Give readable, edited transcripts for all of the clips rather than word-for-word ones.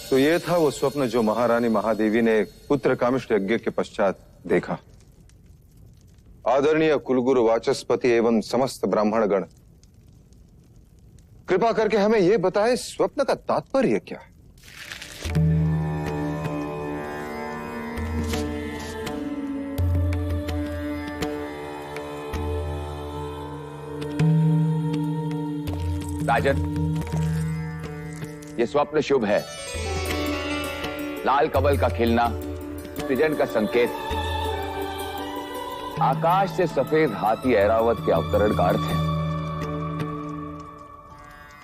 तो ये था वो स्वप्न जो महारानी महादेवी ने पुत्र कामिष्ट यज्ञ के पश्चात देखा। आदरणीय कुलगुरु वाचस्पति एवं समस्त ब्राह्मणगण, कृपा करके हमें यह बताएं स्वप्न का तात्पर्य क्या है? राजन, ये स्वप्न शुभ है। लाल कमल का खिलना सृजन का संकेत, आकाश से सफेद हाथी ऐरावत के अवतरण का अर्थ है।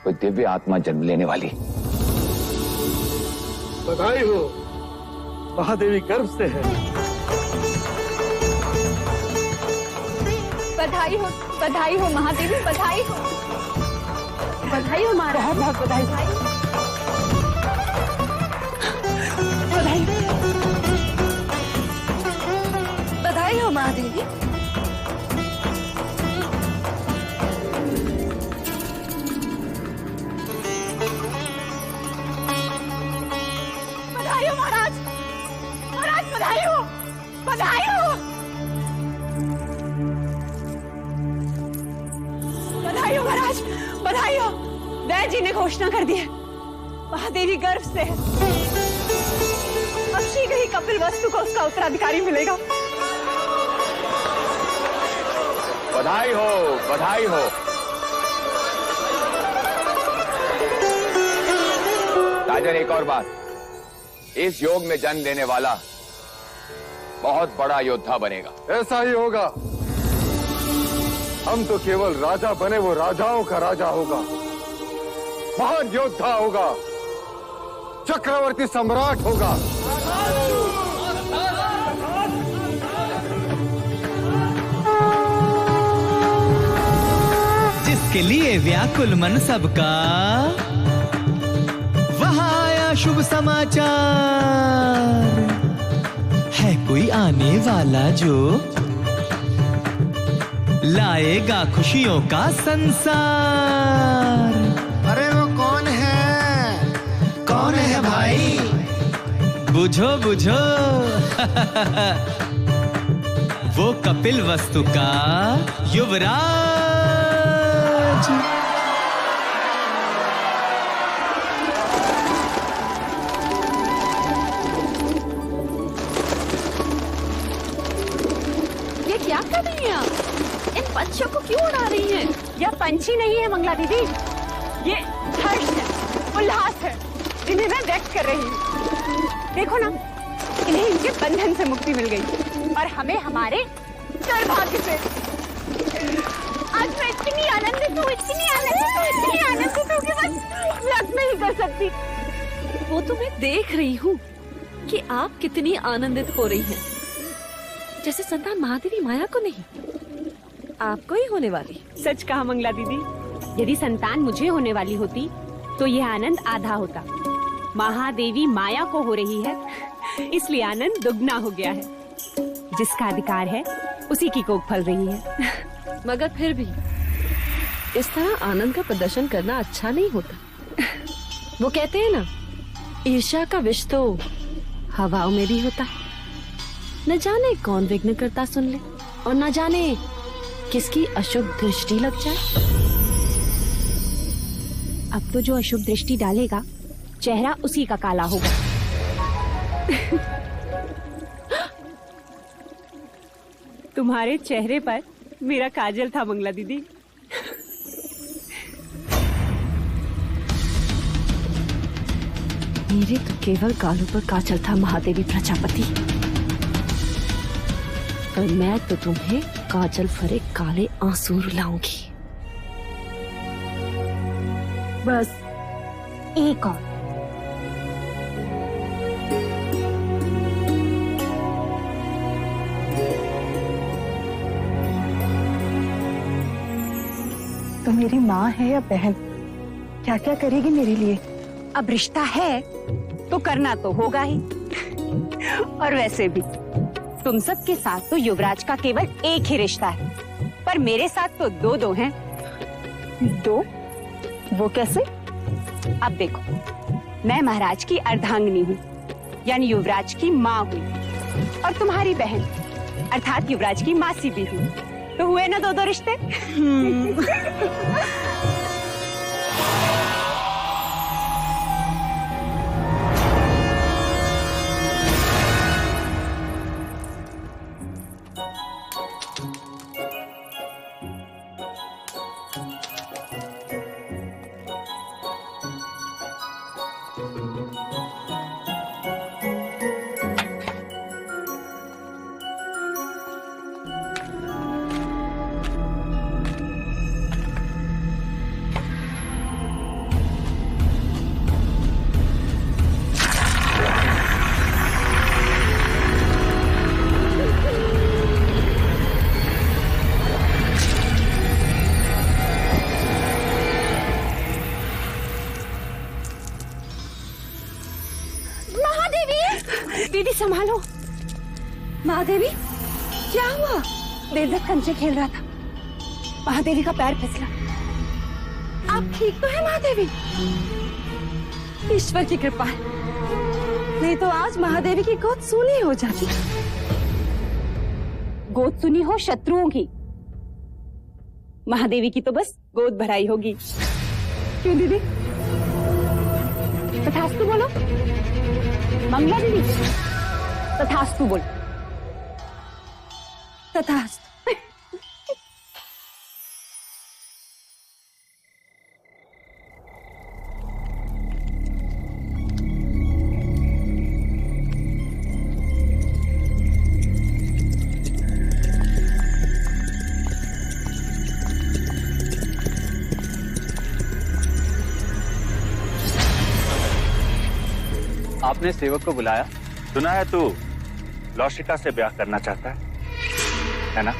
कोई दिव्य आत्मा जन्म लेने वाली। बधाई हो, महादेवी गर्भ से है। बधाई हो महादेवी, बधाई हो महाराज, बहुत बधाई। बधाई हो महादेवी। बधाई हो महाराज, बधाई हो। बधाई हो महाराज, बधाई हो। वैद्य जी ने घोषणा कर दी है, महादेवी गर्भ से है। अब शीघ्र ही कपिल वस्तु को उसका उत्तराधिकारी मिलेगा। बधाई हो, बधाई हो। राजन, एक और बात, इस योग में जन्म लेने वाला बहुत बड़ा योद्धा बनेगा। ऐसा ही होगा। हम तो केवल राजा बने, वो राजाओं का राजा होगा, महान योद्धा होगा, चक्रवर्ती सम्राट होगा। जिसके लिए व्याकुल मन सबका, वहां आया शुभ समाचार। है कोई आने वाला जो लाएगा खुशियों का संसार। अरे वो कौन है? कौन है भाई? बुझो बुझो। वो कपिल वस्तु का युवराज। ये क्या कर रही हैं आप? इन पंछियों को क्यों उड़ा रही हैं? यह पंछी नहीं है मंगला दीदी, ये हर्ष है, उल्लास है, जिन्हें मैं व्यक्त कर रही हूँ। देखो ना, इन्हें इनके बंधन से मुक्ति मिल गई और हमें हमारे सौभाग्य से। आज मैं इतनी आनंदित हूँ कि बस व्यक्त नहीं कर सकती। वो तो मैं देख रही हूँ कि आप कितनी आनंदित हो रही हैं। जैसे संतान महादेवी माया को नहीं, आपको ही होने वाली। सच कहा मंगला दीदी, यदि संतान मुझे होने वाली होती तो यह आनंद आधा होता। महादेवी माया को हो रही है, इसलिए आनंद दुगना हो गया है। जिसका अधिकार है उसी की कोख फल रही है। मगर फिर भी इस तरह आनंद का प्रदर्शन करना अच्छा नहीं होता। वो कहते हैं ना, ईर्ष्या का विष तो हवाओं में भी होता है। न जाने कौन विघ्न करता सुन ले, और न जाने किसकी अशुभ दृष्टि लग जाए। अब तो जो अशुभ दृष्टि डालेगा, चेहरा उसी का काला होगा। तुम्हारे चेहरे पर मेरा काजल था मंगला दीदी। मेरे तो केवल गालों पर काजल था महादेवी प्रजापति, पर मैं तो तुम्हें काजल भरे काले आंसू रुलाऊंगी। बस एक और। तो मेरी माँ है या बहन, क्या क्या करेगी मेरे लिए? अब रिश्ता है तो करना तो होगा ही। और वैसे भी तुम सबके साथ तो युवराज का केवल एक ही रिश्ता है, पर मेरे साथ तो दो दो हैं। दो? वो कैसे? अब देखो, मैं महाराज की अर्धांगिनी हूँ, यानी युवराज की माँ हुई, और तुम्हारी बहन अर्थात युवराज की मासी भी हूँ। तो हुए ना दो रिश्ते। दीदी संभालो। महादेवी, क्या हुआ? देर तक कंचे खेल रहा था, महादेवी का पैर फिसला। आप ठीक तो है महादेवी? ईश्वर की कृपा है, नहीं तो आज महादेवी की गोद सूनी हो जाती। गोद सुनी हो शत्रुओं की, महादेवी की तो बस गोद भराई होगी। क्यों दीदी? तथास्तु बोलो। मंगला दीदी, तथास्तु बोल। तथास्तु। आपने सेवक को बुलाया? सुना है तू लौशिका से ब्याह करना चाहता है ना?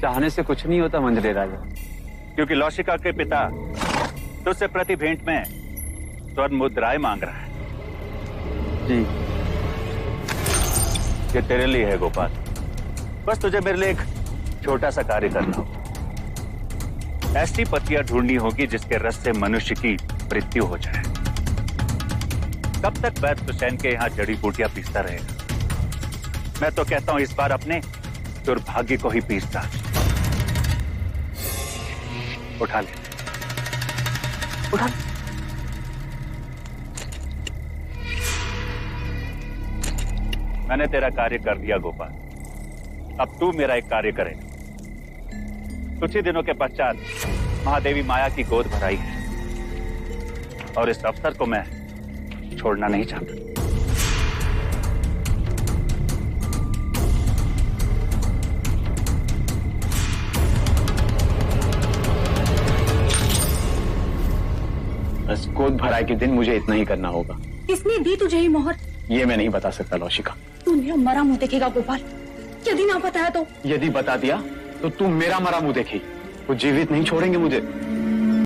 चाहने से कुछ नहीं होता मंजरे राजा, क्योंकि लौशिका के पिता तुझसे प्रति भेंट में स्वर्ण मुद्राएं मांग रहा है। जी। ये तेरे लिए है गोपाल, बस तुझे मेरे लिए एक छोटा सा कार्य करना होगा। ऐसी पतियां ढूंढनी होगी जिसके रस से मनुष्य की मृत्यु हो जाए। कब तक वैद्य हुसैन के यहाँ जड़ी बूटियां पीसता रहेगा? मैं तो कहता हूं इस बार अपने दुर्भाग्य को ही पीसता। उठा ले, उठा ले। मैंने तेरा कार्य कर दिया गोपाल, अब तू मेरा एक कार्य करेगा। कुछ ही दिनों के पश्चात महादेवी माया की गोद भराई है, और इस अवसर को मैं छोड़ना नहीं चाहता। बस गोद भराई के दिन मुझे इतना ही करना होगा। किसने दी तुझे ये मोहर? ये मैं नहीं बता सकता लौशिका। तू मेरा मरा मुंह देखेगा गोपाल, यदि ना बताया तो? यदि बता दिया तो तुम मेरा मरा मुंह देखेगी। वो जीवित नहीं छोड़ेंगे मुझे।